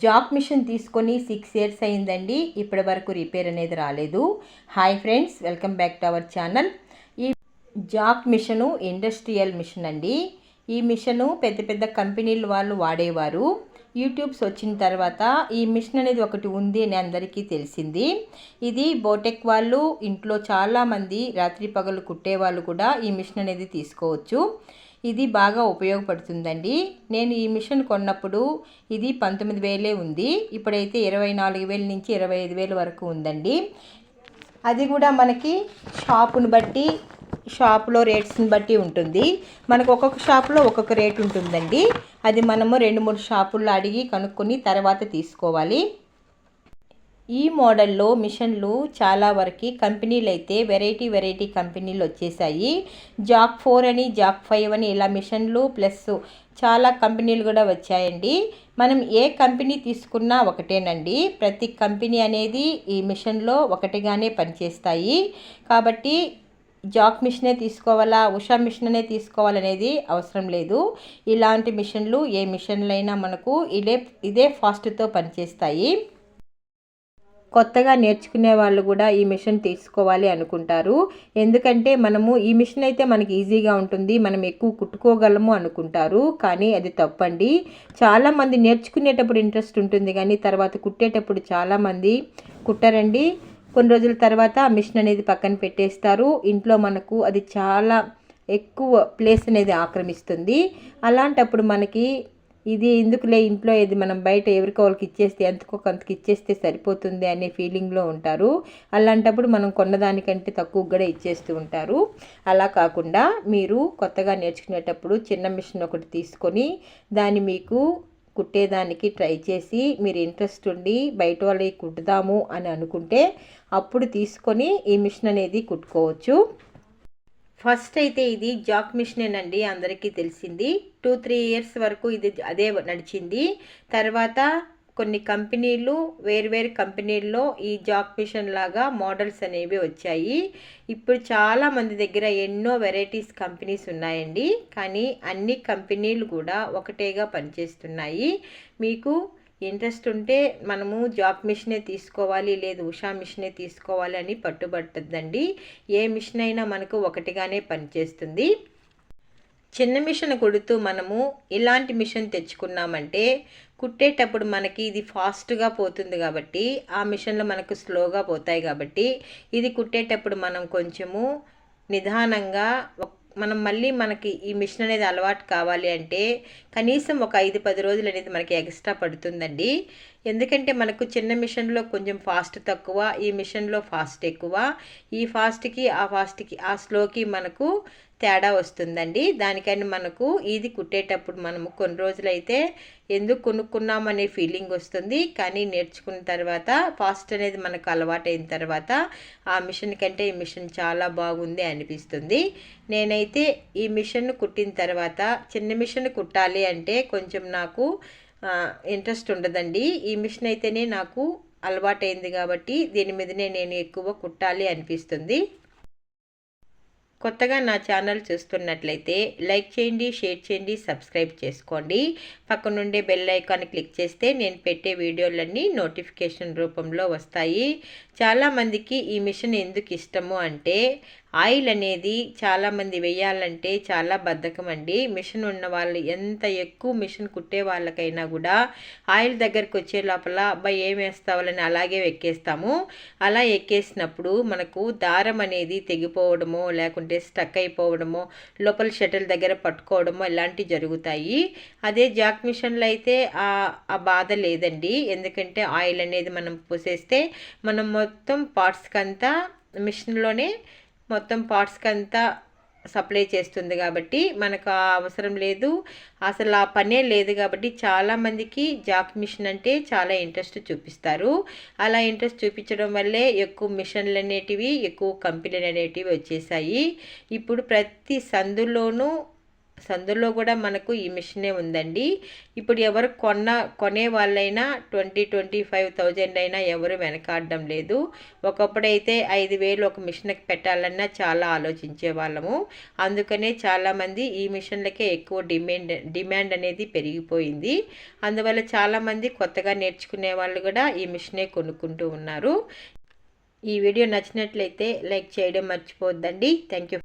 Jack machine తీసుకొని 6 years అయిందండి. ఇప్పటి వరకు రిపేర్ అనేది రాలేదు. Hi friends, welcome back to our channel. ఈ జాక్ మిషను ఇండస్ట్రియల్ మిషన్ అండి. ఈ మిషను పెద్ద పెద్ద కంపెనీల వాళ్ళు వాడేవారు. యూట్యూబ్స్ వచ్చిన తర్వాత ఈ మిషన్ అనేది ఒకటి ఉంది అని అందరికీ తెలిసింది. ఇది బోటెక్ వాళ్ళు ఇంట్లో చాలామంది రాత్రి పగలు కుట్టేవాళ్ళు కూడా ఈ మిషన్ అనేది తీసుకోవచ్చు. ఇది బాగా ఉపయోగపడుతుందండి. నేను ఈ మిషన్ కొన్నప్పుడు ఇది 19,000 ఉంది. ఇప్పుడైతే 24,000 నుంచి 25,000 వరకు ఉందండి. అది కూడా మనకి షాపును బట్టి, షాపులో రేట్స్ని బట్టి ఉంటుంది. మనకు ఒక్కొక్క షాపులో ఒక్కొక్క రేట్ ఉంటుందండి. అది మనము 2-3 షాపుల్లో అడిగి కనుక్కొని తర్వాత తీసుకోవాలి. ఈ మోడల్లో మిషన్లు చాలా వరకు కంపెనీలు అయితే వెరైటీ కంపెనీలు వచ్చేసాయి. జాక్ 4 అని, జాక్ 5 అని ఇలా మిషన్లు ప్లస్ చాలా కంపెనీలు కూడా వచ్చాయండి. మనం ఏ కంపెనీ తీసుకున్నా ఒకటేనండి. ప్రతి కంపెనీ అనేది ఈ మిషన్లో ఒకటిగానే పనిచేస్తాయి. కాబట్టి జాక్ మిషనే తీసుకోవాలా, ఉషా మిషనే తీసుకోవాలనేది అవసరం లేదు. ఇలాంటి మిషన్లు ఏ మిషన్లైనా మనకు ఇదే ఫాస్ట్తో పనిచేస్తాయి. కొత్తగా నేర్చుకునే వాళ్ళు కూడా ఈ మిషన్ తీసుకోవాలి అనుకుంటారు. ఎందుకంటే మనము ఈ మిషన్ అయితే మనకి ఈజీగా ఉంటుంది, మనం ఎక్కువ కుట్టుకోగలము అనుకుంటారు. కానీ అది తప్పండి. చాలామంది నేర్చుకునేటప్పుడు ఇంట్రెస్ట్ ఉంటుంది, కానీ తర్వాత కుట్టేటప్పుడు చాలామంది కుట్టరండి. కొన్ని రోజుల తర్వాత ఆ మిషన్ అనేది పక్కన పెట్టేస్తారు. ఇంట్లో మనకు అది చాలా ఎక్కువ ప్లేస్ అనేది ఆక్రమిస్తుంది. అలాంటప్పుడు మనకి ఇది ఎందుకులే ఇంట్లో, ఇది మనం బయట ఎవరికి వాళ్ళకి ఇచ్చేస్తే ఎంతకో కొంతకి ఇచ్చేస్తే సరిపోతుంది అనే ఫీలింగ్లో ఉంటారు. అలాంటప్పుడు మనం కొన్నదానికంటే తక్కువ కూడా ఇచ్చేస్తూ ఉంటారు. అలా కాకుండా మీరు కొత్తగా నేర్చుకునేటప్పుడు చిన్న మిషన్ ఒకటి తీసుకొని దాన్ని మీకు కుట్టేదానికి ట్రై చేసి మీరు ఇంట్రెస్ట్ ఉండి బయట వాళ్ళకి కుట్టుదాము అని అనుకుంటే అప్పుడు తీసుకొని ఈ మిషన్ అనేది కుట్టుకోవచ్చు. ఫస్ట్ అయితే ఇది జాక్ మిషనేనండి, అందరికీ తెలిసింది. 2-3 ఇయర్స్ వరకు ఇది అదే నడిచింది. తర్వాత కొన్ని కంపెనీలు, వేరు కంపెనీల్లో ఈ జాక్ మిషన్ లాగా మోడల్స్ అనేవి వచ్చాయి. ఇప్పుడు చాలా మంది దగ్గర ఎన్నో వెరైటీస్ కంపెనీస్ ఉన్నాయండి. కానీ అన్ని కంపెనీలు కూడా ఒకటేగా పనిచేస్తున్నాయి. మీకు ఇంట్రెస్ట్ ఉంటే మనము జాక్ మిషనే తీసుకోవాలి, లేదు ఉషా మిషనే తీసుకోవాలి అని పట్టుబట్టద్దండి. ఏ మిషన్ అయినా మనకు ఒకటిగానే పనిచేస్తుంది. చిన్న మిషన్ కుడుతూ మనము ఇలాంటి మిషన్ తెచ్చుకున్నామంటే కుట్టేటప్పుడు మనకి ఇది ఫాస్ట్గా పోతుంది కాబట్టి, ఆ మిషన్లో మనకు స్లోగా పోతాయి కాబట్టి ఇది కుట్టేటప్పుడు మనం కొంచెము నిదానంగా మనం మళ్ళీ మనకి ఈ మిషన్ అనేది అలవాటు కావాలి అంటే కనీసం ఒక 5-10 రోజులు అనేది మనకి ఎక్స్ట్రా పడుతుందండి. ఎందుకంటే మనకు చిన్న మిషన్లో కొంచెం ఫాస్ట్ తక్కువ, ఈ మిషన్లో ఫాస్ట్ ఎక్కువ. ఈ ఫాస్ట్కి ఆ స్లోకి మనకు తేడా వస్తుందండి. దానికని మనకు ఇది కుట్టేటప్పుడు మనము కొన్ని రోజులైతే ఎందుకు కొనుక్కున్నామనే ఫీలింగ్ వస్తుంది. కానీ నేర్చుకున్న తర్వాత ఫాస్ట్ అనేది మనకు అలవాటైన తర్వాత ఆ మిషన్ కంటే ఈ మిషన్ చాలా బాగుంది అనిపిస్తుంది. నేనైతే ఈ మిషన్ కుట్టిన తర్వాత చిన్న మిషన్ కుట్టాలి అంటే కొంచెం నాకు ఇంట్రెస్ట్ ఉండదండి. ఈ మిషన్ అయితేనే నాకు అలవాటైంది కాబట్టి దీని మీదనే నేను ఎక్కువ కుట్టాలి అనిపిస్తుంది. కొత్తగా నా ఛానల్ చూస్తున్నట్లయితే లైక్ చేయండి, షేర్ చేయండి, సబ్స్క్రైబ్ చేసుకోండి. పక్కనుండే బెల్ ఐకాన్ క్లిక్ చేస్తే నేను పెట్టే వీడియోలన్నీ నోటిఫికేషన్ రూపంలో వస్తాయి. చాలామందికి ఈ మిషన్ ఎందుకు ఇష్టము అంటే ఆయిల్ అనేది చాలామంది వేయాలంటే చాలా బద్ధకం అండి. మిషన్ ఉన్న వాళ్ళు ఎంత ఎక్కువ మిషన్ కుట్టే వాళ్ళకైనా కూడా ఆయిల్ దగ్గరికి వచ్చే లోపల అబ్బాయి ఏం వేస్తావాలని అలాగే ఎక్కేస్తాము. అలా ఎక్కేసినప్పుడు మనకు దారం అనేది తెగిపోవడమో లేకుంటే స్టక్ అయిపోవడమో, లోపల షటిల్ దగ్గర పట్టుకోవడమో ఇలాంటివి జరుగుతాయి. అదే జాక్ మిషన్లో అయితే ఆ బాధ లేదండి. ఎందుకంటే ఆయిల్ అనేది మనం పోసేస్తే మనం మొత్తం పార్ట్స్కి అంతా మిషన్లోనే మొత్తం పార్ట్స్కి అంతా సప్లై చేస్తుంది కాబట్టి మనకు ఆ అవసరం లేదు, అసలు ఆ పనే లేదు. కాబట్టి చాలామందికి జాక్ మిషన్ అంటే చాలా ఇంట్రెస్ట్ చూపిస్తారు. అలా ఇంట్రెస్ట్ చూపించడం వల్లే ఎక్కువ మిషన్లు అనేటివి, ఎక్కువ కంపెనీలు అనేటివి వచ్చేసాయి. ఇప్పుడు ప్రతి సందులోనూ సందులో కూడా మనకు ఈ మిషనే ఉందండి. ఇప్పుడు ఎవరు కొనే వాళ్ళైనా 20-25,000 అయినా ఎవరు వెనకాడడం లేదు. ఒకప్పుడైతే 5,000 ఒక మిషన్కి పెట్టాలన్నా చాలా ఆలోచించే వాళ్ళము. అందుకనే చాలామంది ఈ మిషన్లకే ఎక్కువ డిమాండ్ అనేది పెరిగిపోయింది. అందువల్ల చాలామంది కొత్తగా నేర్చుకునే వాళ్ళు కూడా ఈ మిషనే కొనుక్కుంటూ ఉన్నారు. ఈ వీడియో నచ్చినట్లయితే లైక్ చేయడం మర్చిపోవద్దండి. Thank you.